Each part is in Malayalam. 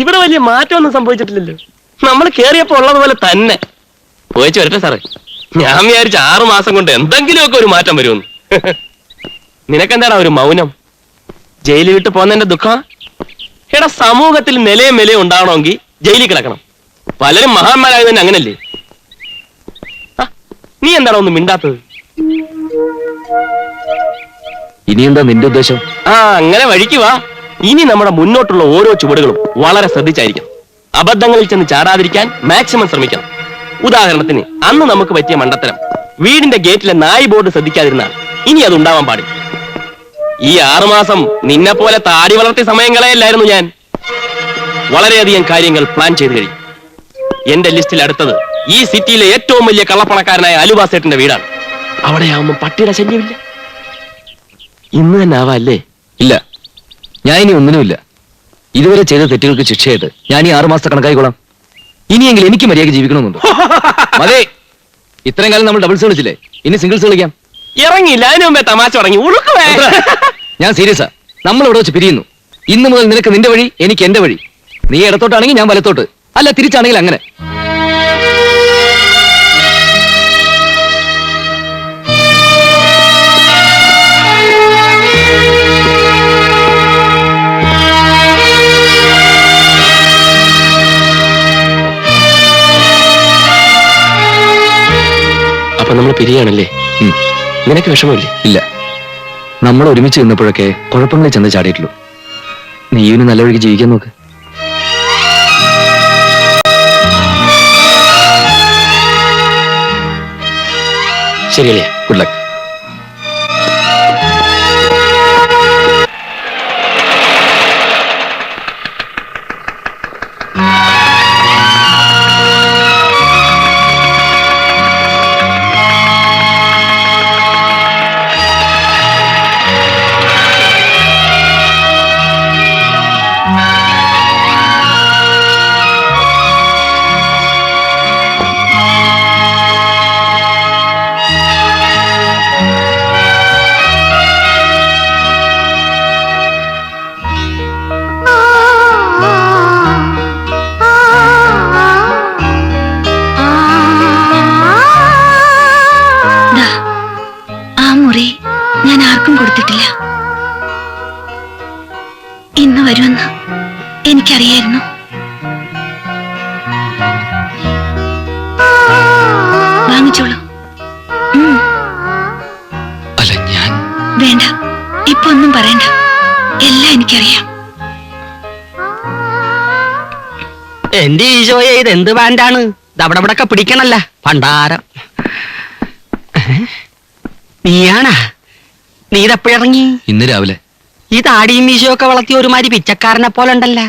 ഇവിടെ വലിയ മാറ്റമൊന്നും സംഭവിച്ചിട്ടില്ലല്ലോ. നമ്മൾ കേറിയപ്പോ ഉള്ളതുപോലെ തന്നെ. പോയിച്ചു വരട്ടെ സാറേ. ഞാൻ വിചാരിച്ച 6 മാസം കൊണ്ട് എന്തെങ്കിലുമൊക്കെ ഒരു മാറ്റം വരുമെന്ന്. നിനക്കെന്താടാ ഒരു മൗനം? ജയിലിൽ വിട്ട് പോകുന്നതിന്റെ ദുഃഖം? എടാ, സമൂഹത്തിൽ നിലയും വിലയും ഉണ്ടാവണമെങ്കിൽ ജയിലിൽ കിടക്കണം. പലരും മഹാന്മാരായത് തന്നെ അങ്ങനല്ലേ? നീ എന്താണോ ഒന്നും മിണ്ടാത്തത്? ഇനി എന്താ നിന്റെ ഉദ്ദേശം? അങ്ങനെ വഴിക്കുവാ. ഇനി നമ്മുടെ മുന്നോട്ടുള്ള ഓരോ ചുവടുകളും വളരെ ശ്രദ്ധിച്ചായിരിക്കണം. അബദ്ധങ്ങളിൽ ചെന്ന് ചാടാതിരിക്കാൻ മാക്സിമം ശ്രമിക്കണം. ഉദാഹരണത്തിന്, അന്ന് നമുക്ക് പറ്റിയ മണ്ടത്തരം വീടിന്റെ ഗേറ്റിലെ നായ് ബോർഡ് ശ്രദ്ധിക്കാതിരുന്നാൽ ഇനി അത് ഉണ്ടാവാൻ പാടില്ല. ഈ 6 മാസം നിന്നെ പോലെ താടി വളർത്തിയ സമയങ്ങളെയല്ലായിരുന്നു ഞാൻ. വളരെയധികം കാര്യങ്ങൾ പ്ലാൻ ചെയ്ത് കഴിയും. എന്റെ ലിസ്റ്റിൽ അടുത്തത് ഈ സിറ്റിയിലെ ഏറ്റവും വലിയ കള്ളപ്പണക്കാരനായ അലുബാസേട്ടന്റെ വീടാണ്. അവിടെയാവുമ്പോൾ പട്ടിയുടെ ശല്യമില്ല. ഇന്ന് തന്നെ ആവാല്ലേ? ഇല്ല, ഞാൻ ഇനി ഒന്നിനുമില്ല. ഇതുവരെ ചെയ്ത തെറ്റുകൾക്ക് ശിക്ഷയായിട്ട് ഞാൻ ഈ 6 മാസത്തെ കണക്കായിക്കോളാം. ഇനിയെങ്കിലും എനിക്ക് മര്യാദയ്ക്ക് ജീവിക്കണമെന്നുണ്ട്. അതെ, ഇത്രയും കാലം നമ്മൾ ഡബിൾസ് കളിച്ചില്ലേ, ഇനി സിംഗിൾസ് കളിക്കാം. ഇറങ്ങിയില്ല, അതിനു മുമ്പേ തമാശ തുടങ്ങി. ഞാൻ സീരിയസാ. നമ്മൾ ഇവിടെ വെച്ച് പിരിയുന്നു. ഇന്ന് മുതൽ നിനക്ക് നിന്റെ വഴി, എനിക്ക് എന്റെ വഴി. നീ ഇടത്തോട്ടാണെങ്കിൽ ഞാൻ വലത്തോട്ട്, അല്ല തിരിച്ചാണെങ്കിൽ അങ്ങനെ. അപ്പൊ നമ്മൾ പിരിയാണല്ലേ? നിനക്ക് വിഷമമില്ലേ? ഇല്ല, നമ്മൾ ഒരുമിച്ച് നിന്നപ്പോഴൊക്കെ കുഴപ്പങ്ങളിൽ ചെന്ന് ചാടിയിട്ടുള്ളൂ. നീ ഇവന് നല്ല വഴിക്ക് ജീവിക്കാൻ നോക്ക്. ശരിയല്ലേ? Good luck. ഞാൻ ആർക്കും കൊടുത്തിട്ടില്ല. ഇന്ന് വരുമെന്ന് എനിക്കറിയായിരുന്നു. വാങ്ങിച്ചോളൂ. അല്ല, ഞാൻ വേണ്ട, ഇപ്പൊ ഒന്നും പറയണ്ട. എല്ലാം എനിക്കറിയാം. എന്റെ ഈശോയെ, ഇത് എന്ത് ബാൻഡാണ്? അവിടെ ഇവിടൊക്കെ പിടിക്കണല്ല പണ്ടാരം. നീയാണാ? നീ ഇതെപ്പോഴിറങ്ങി? ഇന്ന് രാവിലെ. ഈ താടിയും മീശയും ഒക്കെ വളർത്തിയ ഒരുമാതിരി പിച്ചക്കാരനെ പോലെ ഉണ്ടല്ല.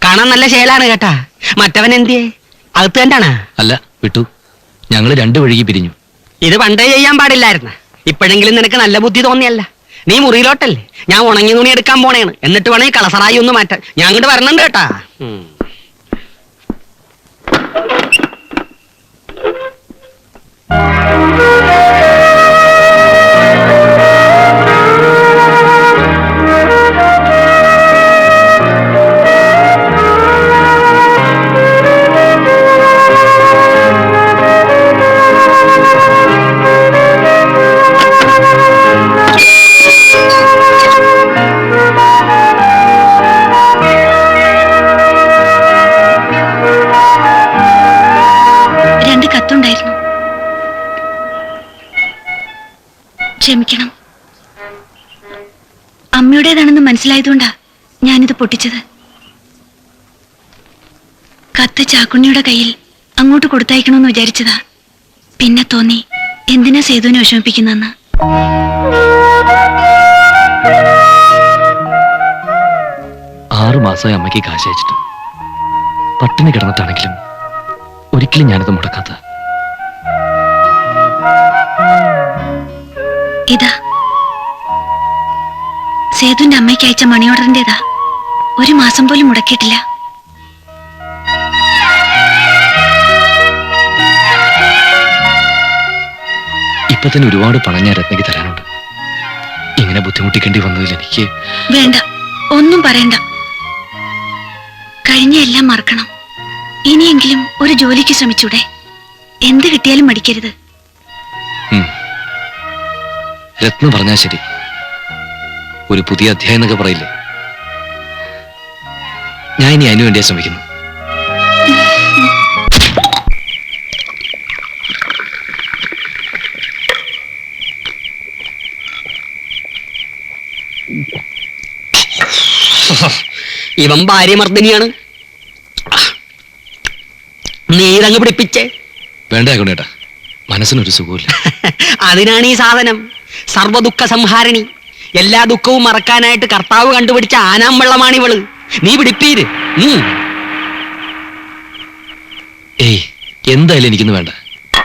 കാണാൻ നല്ല ശേലാണ് കേട്ടാ. മറ്റവൻ എന്തിയെ? അകത്ത് തന്നെയാണാ? അല്ല, വിട്ടു. ഞങ്ങള് 2 വഴിക്ക് പിരിഞ്ഞു. ഇത് പണ്ടേ ചെയ്യാൻ പാടില്ലായിരുന്ന. ഇപ്പോഴെങ്കിലും നിനക്ക് നല്ല ബുദ്ധി തോന്നിയല്ല. നീ മുറിയിലോട്ടല്ലേ, ഞാൻ ഉണങ്ങിയ തുണി എടുക്കാൻ പോണേണ്. എന്നിട്ട് വേണേ കളസറായി ഒന്ന് മാറ്റാൻ. ഞാൻ അങ്ങോട്ട് വരണുണ്ട് കേട്ടാ. ക്ഷമിക്കണം. അമ്മയുടേതാണെന്ന് മനസ്സിലായതുകൊണ്ടാ ഞാനിത് പൊട്ടിച്ചത്. കത്ത് ചാക്കുണ്ണിയുടെ കയ്യിൽ അങ്ങോട്ട് കൊടുത്തയക്കണമെന്ന് വിചാരിച്ചതാ. പിന്നെ തോന്നി എന്തിനാ സേതുവിനെ വിഷമിപ്പിക്കുന്നെന്ന്. മാസമായി അമ്മയ്ക്ക് കാശ് അയച്ചിട്ട്. പട്ടിണി കിടന്നിട്ടാണെങ്കിലും ഒരിക്കലും ഞാനത് മുടക്കാത്ത. ഇതാ സേതുവിന്റെ അമ്മയ്ക്ക് അയച്ച മണി ഓർഡറിന്റേതാ. 1 മാസം പോലും മുടക്കിയിട്ടില്ല. ഇപ്പൊ തന്നെ ഒരുപാട് പണം ഞാൻ രത്നയ്ക്ക് തരാനുണ്ട്. ഇങ്ങനെ ബുദ്ധിമുട്ടിക്കേണ്ടി വന്നതിൽ എനിക്ക് വേണ്ട. ഒന്നും പറയണ്ട. കഴിഞ്ഞ എല്ലാം മറക്കണം. ഇനിയെങ്കിലും ഒരു ജോലിക്ക് ശ്രമിച്ചൂടെ? എന്ത് കിട്ടിയാലും മടിക്കരുത്. രത്ന പറഞ്ഞാ ശരി. ഒരു പുതിയ അധ്യായം എന്നൊക്കെ പറയില്ലേ, ഞാൻ ഇനി അതിനു വേണ്ടിയാ ശ്രമിക്കുന്നു. ഇവൻ ഭാര്യമർദ്ദിനിയാണ്. നീരങ്ങ് പിടിപ്പിച്ചേ. വേണ്ട ചാക്കുണ്ണിയേട്ടാ, മനസ്സിനൊരു സുഖമില്ല. അതിനാണ് ഈ സാധനം, സർവദുഃഖ സംഹാരിണി. എല്ലാ ദുഃഖവും മറക്കാനായിട്ട് കർത്താവ് കണ്ടുപിടിച്ച ആനാമ്പള്ളമാണ് ഇവള്. നീ പിടിപ്പീര്. ഏയ്, എന്തായാലും എനിക്കൊന്നും വേണ്ട.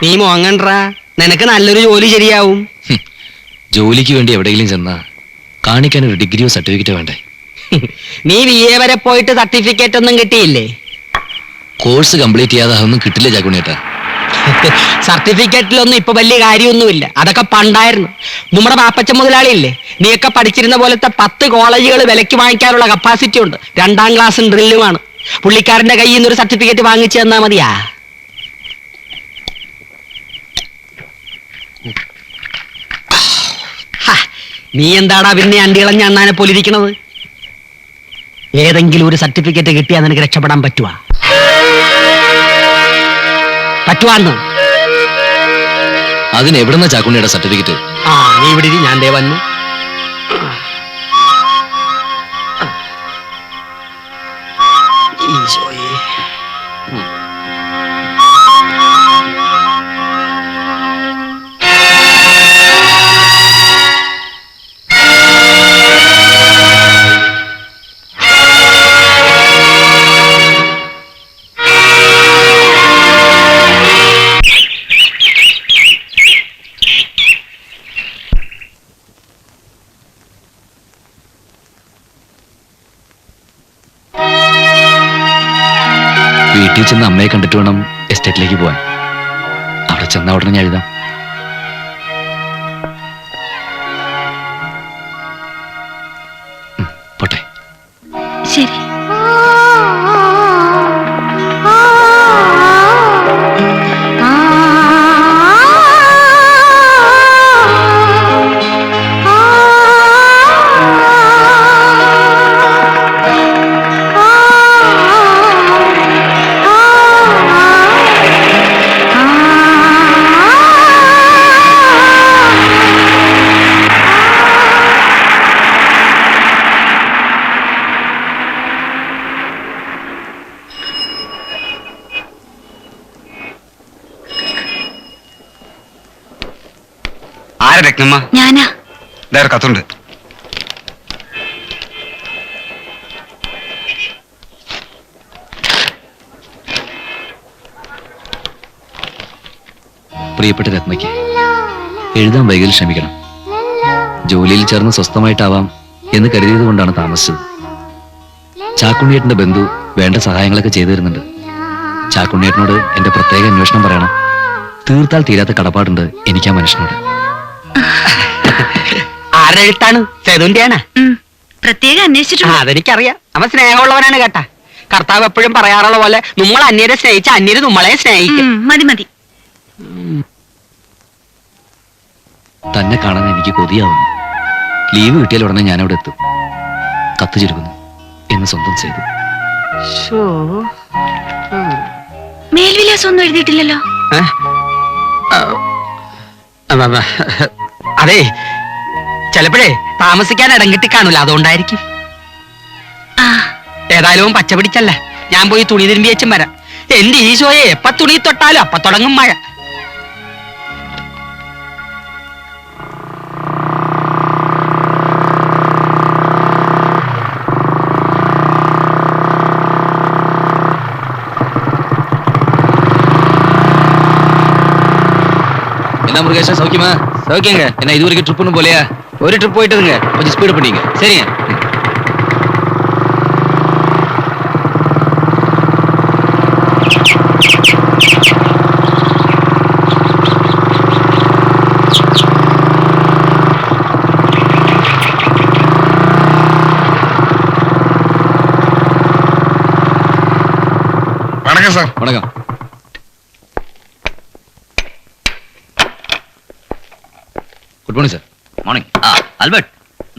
നീ മോങ്ങണ്ടാ, നിനക്ക് നല്ലൊരു ജോലി ശരിയാവും. ജോലിക്ക് വേണ്ടി എവിടെയെങ്കിലും ചെന്നാ കാണിക്കാൻ ഒരു ഡിഗ്രിയോ സർട്ടിഫിക്കറ്റോ വേണ്ടേ? നീ VA വരെ പോയിട്ട് സർട്ടിഫിക്കറ്റ് ഒന്നും കിട്ടിയില്ലേ? കോഴ്സ് കംപ്ലീറ്റ് ചെയ്യാതെ അതൊന്നും കിട്ടില്ല ചാക്കുണ്ണിയേട്ടാ. സർട്ടിഫിക്കറ്റിലൊന്നും ഇപ്പൊ വലിയ കാര്യമൊന്നുമില്ല, അതൊക്കെ പണ്ടായിരുന്നു. നമ്മുടെ പാപ്പച്ച മുതലാളി ഇല്ലേ, നീയൊക്കെ പഠിച്ചിരുന്ന പോലത്തെ 10 കോളേജുകൾ വിലയ്ക്ക് വാങ്ങിക്കാനുള്ള കപ്പാസിറ്റി ഉണ്ട്. 2ാം ക്ലാസ്സും ഡ്രില്ലുമാണ്. പുള്ളിക്കാരന്റെ കയ്യിൽ നിന്ന് ഒരു സർട്ടിഫിക്കറ്റ് വാങ്ങിച്ചു തന്നാ മതിയാ. നീ എന്താടാ പിന്നെ അണ്ടികളഞ്ഞ അണ്ണാനെ പോലെ ഇരിക്കണത്? ഏതെങ്കിലും ഒരു സർട്ടിഫിക്കറ്റ് കിട്ടിയാൽ നിനക്ക് രക്ഷപ്പെടാൻ പറ്റുവാന്ന്? അതിന് എവിടുന്ന ചാക്കുണ്ണിയുടെ സർട്ടിഫിക്കറ്റ്? നീ ഇവിടെ ഇരി, ഞാൻ ദേ വന്നു. ഈശോയേ. വീട്ടിൽ ചെന്ന് അമ്മയെ കണ്ടിട്ട് വേണം എസ്റ്റേറ്റിലേക്ക് പോവാൻ. അവിടെ ചെന്ന ഉടനെ ഞാൻ എഴുതാം. പോട്ടെ. ശരി. രത്നമ്മ, ഞാനാ. ഒരു കത്തുണ്ട്. പ്രിയപ്പെട്ട രത്നയ്ക്ക്, എഴുതാൻ വൈകൽ ക്ഷമിക്കണം. ജോലിയിൽ ചേർന്ന് സ്വസ്ഥമായിട്ടാവാം എന്ന് കരുതിയത് കൊണ്ടാണ് താമസിച്ചത്. ചാക്കുണ്ണിയേട്ടന്റെ ബന്ധു വേണ്ട സഹായങ്ങളൊക്കെ ചെയ്തു തരുന്നുണ്ട്. ചാക്കുണ്ണിയേട്ടനോട് എന്റെ പ്രത്യേക അന്വേഷണം പറയണം. തീർത്താൽ തീരാത്ത കടപ്പാടുണ്ട് എനിക്ക് ആ മനുഷ്യനോട്. ആരുടെ എഴുത്താണ്? സേതുവിന്റെയാണ്. പ്രത്യേകം അന്വേഷിച്ചിട്ടുണ്ട്. അതെനിക്കറിയാം. അവൻ സ്നേഹമുള്ളവനാണ് കേട്ടാ. കർത്താവ് എപ്പോഴും പറയാറുള്ള പോലെ, നമ്മൾ അന്യരെ സ്നേഹിച്ച അന്യര് നമ്മളെ സ്നേഹിക്കും. മതി മതി. തന്നെ കാണാൻ എനിക്ക് കൊതിയാവുന്നു. ലീവ് കിട്ടിയാൽ ഉടനെ ഞാനവിടെ എത്തും. കത്ത് ചുരുക്കുന്നു എന്ന് സ്വന്തം ചെയ്തു. മേൽവിലാസം ഒന്നും എഴുതിയിട്ടില്ലല്ലോ. അതെ, ചിലപ്പോഴേ താമസിക്കാൻ ഇടം കിട്ടി കാണൂല, അതുകൊണ്ടായിരിക്കും. ഏതായാലും പച്ച പിടിച്ചല്ല, ഞാൻ പോയി തുണി തിരുമ്പി വെച്ചും വരാം. എന്റെ ഈശോയെ, എപ്പ തുണി തൊട്ടാലും അപ്പ തുടങ്ങും മഴ. என்ன முருகேஷா சௌக்கியமா? சௌக்கியங்க. என்ன இது வரைக்கும் ட்ரிப் ஒன்றும் போலையா? ஒரு ட்ரிப் போயிட்டுதுங்க. கொஞ்சம் ஸ்பீடு பண்ணீங்க. சரிங்க. வணக்கம் சார். വണക്കം. Good morning sir. Morning. Albert,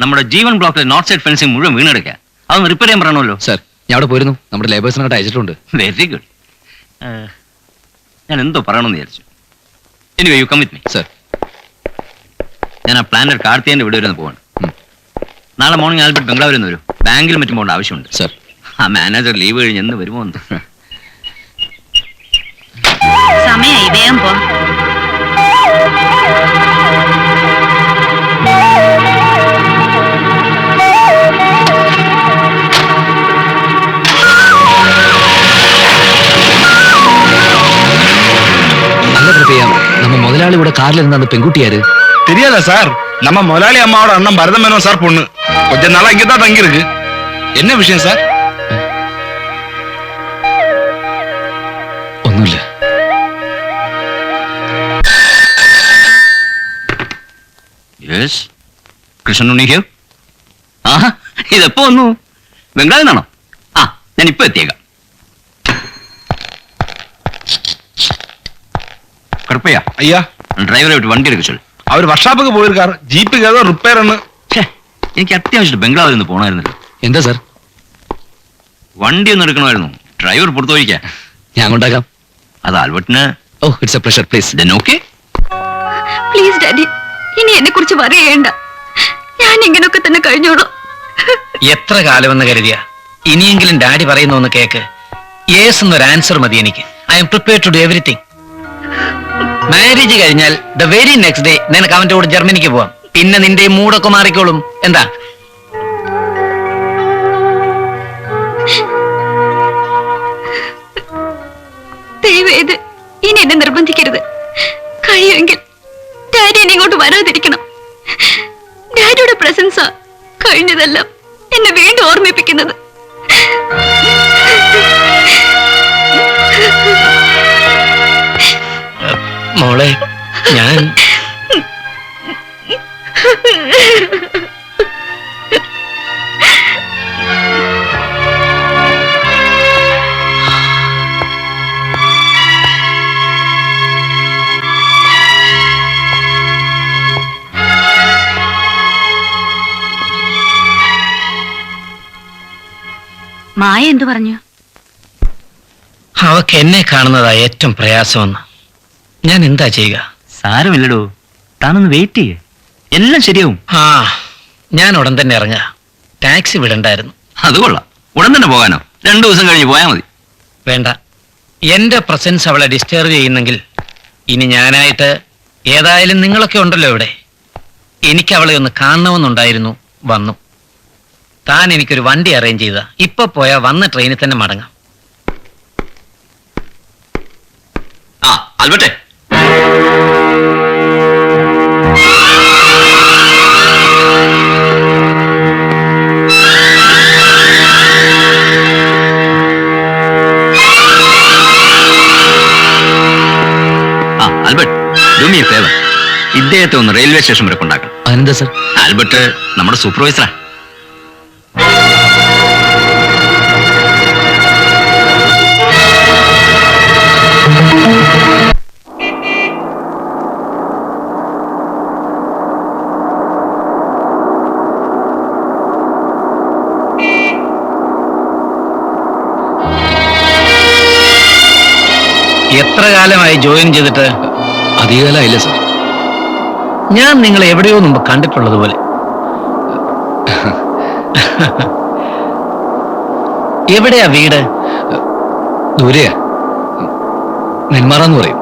നമ്മുടെ ജീവൻ ബ്ലോക്കിലെ നോർത്ത് സൈഡ് ഫെൻസിംഗ് മുഴുവൻ വീണെടുക്കുക. അതൊന്ന് റിപ്പയർ ചെയ്യാൻ പറയണമല്ലോ. സാർ ഞാൻ അവിടെ പോയിരുന്നു. നമ്മുടെ ലേബേഴ്സിനെ അങ്ങോട്ട് അയച്ചിട്ടുണ്ട്. Very good. ഞാൻ എന്തോ പറയണമെന്ന് വിചാരിച്ചു. Anyway you come with me. Sir ഞാൻ ആ പ്ലാനർ കാർത്തിയന്റെ വീട് വരെ ഒന്ന് പോവാണ്. നാളെ മോർണിംഗ് ആൽബർട്ട് ബംഗ്ലാവിൽ നിന്ന് വരും. ബാങ്കിൽ മറ്റും പോകേണ്ട ആവശ്യമുണ്ട്. സാർ. ആ മാനേജർ ലീവ് കഴിഞ്ഞ് എന്ന് വരുമോ എന്ന്. സമയായി, വേഗം പോ. നല്ല പ്രത്യേകം. നമ്മ മുതലാളി ഇവിടെ കാറിലിരുന്ന அந்த பெண்குட்டியாரு தெரியாதா சார்? நம்ம முதலாளி அம்மாவோட அண்ணன் பரதம் மேனோன் சார் பொண்ணு. கொஞ்ச நாளா இங்கதான் தங்கி இருக்கு. என்ன விஷயம் சார்? ഒന്നുമില്ല. Yes, Krishnan Unni here. ആഹാ, ഇതെപ്പോ വന്നു? ബംഗ്ലാവിൽ നിന്നാണോ? ആ, ഞാൻ ഇപ്പൊ എത്തിയേക്കാം. കറുപ്പയ്യ, ஐயா, ഡ്രൈവറെ വിട്ട് വണ്ടി എടുക്ക ചൊല്ലു. அவர் വർഷാപ്പൊക്കെ പോயிருക്കാറ്. ജീപ്പിക്ക് ഏതോ റിപ്പയർ ആണ്. എനിക്ക് അത്യാവശ്യം ബംഗ്ലാവിൽ നിന്ന് പോകണമായിരുന്നല്ലോ. എന്താ സാർ? വണ്ടി ഒന്ന് എടുക്കണമായിരുന്നു. ഡ്രൈവർ പുറത്തു പോയിക്കാം. ഞാൻ കൊണ്ടാക്കാം. അത് ആൽബർട്ടിന്. Oh it's a pleasure. Please. Then okay. Please daddy, ഇനി എന്നെ കുറിച്ച് പറയേണ്ട. ഞാൻ ഇങ്ങനൊക്കെ തന്നെ കഴിഞ്ഞോളൂ. എത്ര കാലമെന്ന് കരുതിയ ഇനിയെങ്കിലും ഡാഡി പറയുന്ന ഒന്ന് കേക്ക്. യേസ് എന്നൊരു ആൻസർ മതി എനിക്ക്. I'm prepared to do everything. Marriage കഴിഞ്ഞാൽ ദ വെരി നെക്സ്റ്റ് ഡേ നിനക്ക് അവന്റെ കൂടെ ജർമ്മനിക്ക് പോവാം. പിന്നെ നിന്റെ മൂടൊക്കെ മാറിക്കോളും. എന്താ? ദയവേത് ഇനി എന്നെ നിർബന്ധിക്കരുത്. കഴിയുമെങ്കിൽ ഡാഡി എന്നെ ഇങ്ങോട്ട് വരാതിരിക്കണം. ഡാഡിയുടെ പ്രസൻസാ കഴിഞ്ഞതെല്ലാം എന്നെ വീണ്ടും ഓർമ്മിപ്പിക്കുന്നത്. മോളെ, ഞാൻ മായ എന്തു പറഞ്ഞു? അവക്ക് എന്നെ കാണുന്നതാ ഏറ്റവും പ്രയാസമെന്ന്. ഞാൻ എന്താ ചെയ്യുക? സാരമില്ലടോ, താനൊന്ന് വെയിറ്റ് ചെയ്യേ, എല്ലാം ശരിയാവും. ആ, ഞാൻ ഉടൻ തന്നെ ഇറങ്ങാം. ടാക്സി വിടണ്ടായിരുന്നു. അത് കൊള്ളാം. ഉടൻ തന്നെ പോകാനോ? 2 ദിവസം കഴിഞ്ഞ് പോയാൽ മതി. വേണ്ട, എന്റെ പ്രസൻസ് അവളെ ഡിസ്റ്റർബ് ചെയ്യുന്നെങ്കിൽ ഇനി ഞാനായിട്ട് ഏതായാലും നിങ്ങളൊക്കെ ഉണ്ടല്ലോ ഇവിടെ. എനിക്ക് അവളെ ഒന്ന് കാണണമെന്നുണ്ടായിരുന്നു. വന്നു. താൻ എനിക്കൊരു വണ്ടി അറേഞ്ച് ചെയ്ത. ഇപ്പൊ പോയാ വന്ന ട്രെയിനിൽ തന്നെ മടങ്ങാം. ആ ആൽബർട്ടെ, Albert, do me a favour. ഇദ്ദേഹത്തെ ഒന്ന് റെയിൽവേ സ്റ്റേഷൻ വരെ കൊണ്ടാക്കണം. അതെന്താ സാർ? ആൽബർട്ട് നമ്മുടെ സൂപ്പർവൈസറാ. എത്ര കാലമായി ജോയിൻ ചെയ്തിട്ട്? അധികകാലമായില്ല സാർ. ഞാൻ നിങ്ങളെ എവിടെയോ മുമ്പ് കണ്ടിട്ടുള്ളത് പോലെ. എവിടെയാ വീട്? ദൂരെയാ, നെന്മാറാന്ന് പറയും.